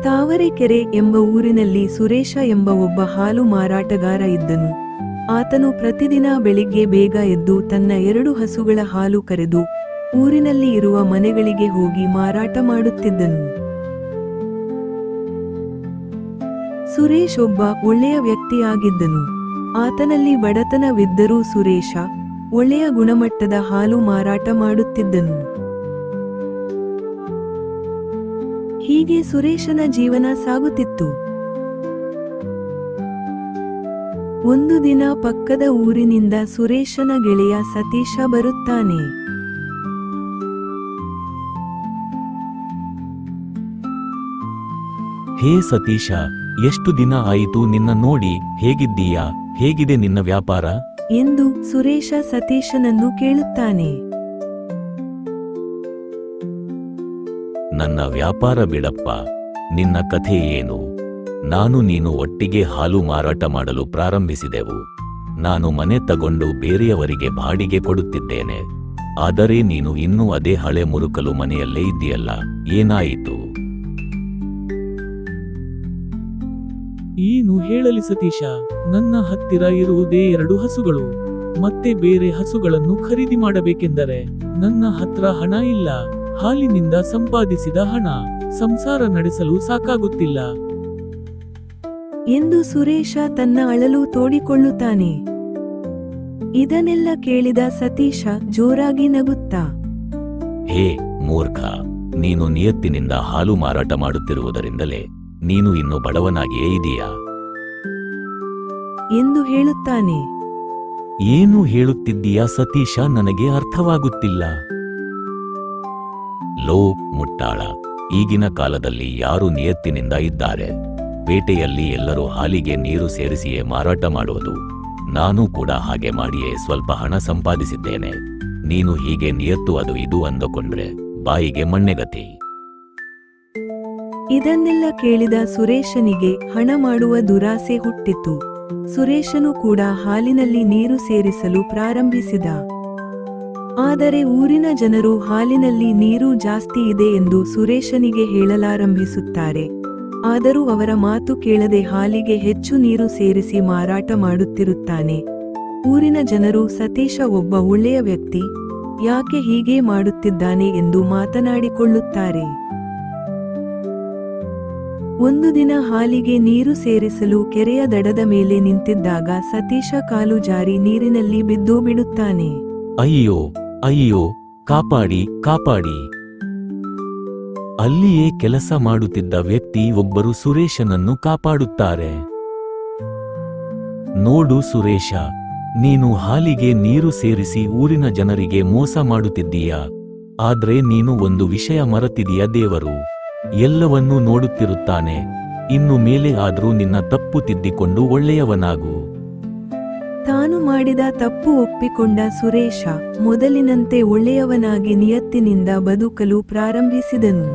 ತಾವರೆಕೆರೆ ಎಂಬ ಊರಿನಲ್ಲಿ ಸುರೇಶ ಎಂಬ ಒಬ್ಬ ಹಾಲು ಮಾರಾಟಗಾರ ಇದ್ದನು. ಆತನು ಪ್ರತಿದಿನ ಬೆಳಿಗ್ಗೆ ಬೇಗ ಎದ್ದು ತನ್ನ 2 ಹಸುಗಳ ಹಾಲು ಕರೆದು ಊರಿನಲ್ಲಿ ಇರುವ ಮನೆಗಳಿಗೆ ಹೋಗಿ ಮಾರಾಟ ಮಾಡುತ್ತಿದ್ದನು. ಸುರೇಶ್ ಒಬ್ಬ ಒಳ್ಳೆಯ ವ್ಯಕ್ತಿಯಾಗಿದ್ದನು. ಆತನಲ್ಲಿ ಬಡತನವಿದ್ದರೂ ಸುರೇಶ ಒಳ್ಳೆಯ ಗುಣಮಟ್ಟದ ಹಾಲು ಮಾರಾಟ ಮಾಡುತ್ತಿದ್ದನು. ಹೀಗೆ ಸುರೇಶನ ಜೀವನ ಸಾಗುತ್ತಿತ್ತು. ಒಂದು ದಿನ ಪಕ್ಕದ ಊರಿನಿಂದ ಸುರೇಶನ ಗೆಳೆಯ ಸತೀಶ ಬರುತ್ತಾನೆ. ಹೇ ಸತೀಶ, ಎಷ್ಟು ದಿನ ಆಯಿತು ನಿನ್ನ ನೋಡಿ, ಹೇಗಿದ್ದೀಯಾ, ಹೇಗಿದೆ ನಿನ್ನ ವ್ಯಾಪಾರ ಎಂದು ಸುರೇಶ ಸತೀಶನನ್ನು ಕೇಳುತ್ತಾನೆ. ನನ್ನ ವ್ಯಾಪಾರ ಬಿಡಪ್ಪ, ನಿನ್ನ ಕಥೆ ಏನು? ನೀನು ಒಟ್ಟಿಗೆ ಹಾಲು ಮಾರಾಟ ಮಾಡಲು ಪ್ರಾರಂಭಿಸಿದೆವು. ನಾನು ಮನೆ ತಗೊಂಡು ಬೇರೆಯವರಿಗೆ ಬಾಡಿಗೆ ಕೊಡುತ್ತಿದ್ದೇನೆ. ಆದರೆ ನೀನು ಇನ್ನೂ ಅದೇ ಹಳೆ ಮುರುಕಲು ಮನೆಯಲ್ಲೇ ಇದ್ದೀಯಲ್ಲ, ಏನಾಯಿತು? ಏನು ಹೇಳಲಿ ಸತೀಶ, ನನ್ನ ಹತ್ತಿರ ಇರುವುದೇ 2 ಹಸುಗಳು. ಮತ್ತೆ ಬೇರೆ ಹಸುಗಳನ್ನು ಖರೀದಿ ಮಾಡಬೇಕೆಂದರೆ ನನ್ನ ಹತ್ರ ಹಣ ಇಲ್ಲ. ಹಾಲಿನಿಂದ ಸಂಪಾದಿಸಿದ ಹಣ ಸಂಸಾರ ನಡೆಸಲು ಸಾಕಾಗುತ್ತಿಲ್ಲ ಎಂದು ಸುರೇಶ ತನ್ನ ಅಳಲು ತೋಡಿಕೊಳ್ಳುತ್ತಾನೆ. ಇದನ್ನೆಲ್ಲ ಕೇಳಿದ ಸತೀಶ ಜೋರಾಗಿ ನಗುತ್ತಾ, ಹೇ ಮೂರ್ಖ, ನೀನು ನಿಯತ್ತಿನಿಂದ ಹಾಲು ಮಾರಾಟ ಮಾಡುತ್ತಿರುವುದರಿಂದಲೇ ನೀನು ಇನ್ನು ಬಡವನಾಗಿಯೇ ಇದೀಯಾ ಎಂದು ಹೇಳುತ್ತಾನೆ. ಏನು ಹೇಳುತ್ತಿದ್ದೀಯಾ ಸತೀಶ, ನನಗೆ ಅರ್ಥವಾಗುತ್ತಿಲ್ಲ. ಲೋ ಮುಟ್ಟಾಳ, ಈಗಿನ ಕಾಲದಲ್ಲಿ ಯಾರು ನಿಯತ್ತಿನಿಂದ ಇದ್ದಾರೆ? ಪೇಟೆಯಲ್ಲಿ ಎಲ್ಲರೂ ಹಾಲಿಗೆ ನೀರು ಸೇರಿಸಿಯೇ ಮಾರಾಟ ಮಾಡುವುದು. ನಾನು ಕೂಡ ಹಾಗೆ ಮಾಡಿಯೇ ಸ್ವಲ್ಪ ಹಣ ಸಂಪಾದಿಸಿದ್ದೇನೆ. ನೀನು ಹೀಗೆ ನಿಯತ್ತು ಅದು ಇದು ಅಂದುಕೊಂಡ್ರೆ ಬಾಯಿಗೆ ಮಣ್ಣೆಗತಿ. ಇದನ್ನೆಲ್ಲ ಕೇಳಿದ ಸುರೇಶನಿಗೆ ಹಣ ಮಾಡುವ ದುರಾಸೆ ಹುಟ್ಟಿತು. ಸುರೇಶನು ಕೂಡ ಹಾಲಿನಲ್ಲಿ ನೀರು ಸೇರಿಸಲು ಪ್ರಾರಂಭಿಸಿದ. ಆದರೆ ಊರಿನ ಜನರು ಹಾಲಿನಲ್ಲಿ ನೀರು ಜಾಸ್ತಿ ಇದೆ ಎಂದು ಸುರೇಶನಿಗೆ ಹೇಳಲಾರಂಭಿಸುತ್ತಾರೆ. ಆದರೂ ಅವರ ಮಾತು ಕೇಳದೆ ಹಾಲಿಗೆ ಹೆಚ್ಚು ನೀರು ಸೇರಿಸಿ ಮಾರಾಟ ಮಾಡುತ್ತಿರುತ್ತಾನೆ. ಊರಿನ ಜನರು ಸತೀಶ ಒಬ್ಬ ಒಳ್ಳೆಯ ವ್ಯಕ್ತಿ, ಯಾಕೆ ಹೀಗೆ ಮಾಡುತ್ತಿದ್ದಾನೆ ಎಂದು ಮಾತನಾಡಿಕೊಳ್ಳುತ್ತಾರೆ. ಒಂದು ದಿನ ಹಾಲಿಗೆ ನೀರು ಸೇರಿಸಲು ಕೆರೆಯ ದಡದ ಮೇಲೆ ನಿಂತಿದ್ದಾಗ ಸತೀಶ ಕಾಲು ಜಾರಿ ನೀರಿನಲ್ಲಿ ಬಿದ್ದು ಬಿಡುತ್ತಾನೆ. ಅಯ್ಯೋ ಅಯ್ಯೋ, ಕಾಪಾಡಿ ಕಾಪಾಡಿ! ಅಲ್ಲಿಯೇ ಕೆಲಸ ಮಾಡುತ್ತಿದ್ದ ವ್ಯಕ್ತಿ ಒಬ್ಬರು ಸುರೇಶನನ್ನು ಕಾಪಾಡುತ್ತಾರೆ. ನೋಡು ಸುರೇಶ, ನೀನು ಹಾಲಿಗೆ ನೀರು ಸೇರಿಸಿ ಊರಿನ ಜನರಿಗೆ ಮೋಸ ಮಾಡುತ್ತಿದ್ದೀಯಾ. ಆದ್ರೆ ನೀನು ಒಂದು ವಿಷಯ ಮರೆತಿದೀಯ, ದೇವರು ಎಲ್ಲವನ್ನೂ ನೋಡುತ್ತಿರುತ್ತಾನೆ. ಇನ್ನು ಮೇಲೆ ಆದ್ರೂ ನಿನ್ನ ತಪ್ಪು ತಿದ್ದಿಕೊಂಡು ಒಳ್ಳೆಯವನಾಗು. ತಾನು ಮಾಡಿದ ತಪ್ಪು ಒಪ್ಪಿಕೊಂಡ ಸುರೇಶ ಮೊದಲಿನಂತೆ ಒಳ್ಳೆಯವನಾಗಿ ನಿಯತ್ತಿನಿಂದ ಬದುಕಲು ಪ್ರಾರಂಭಿಸಿದನು.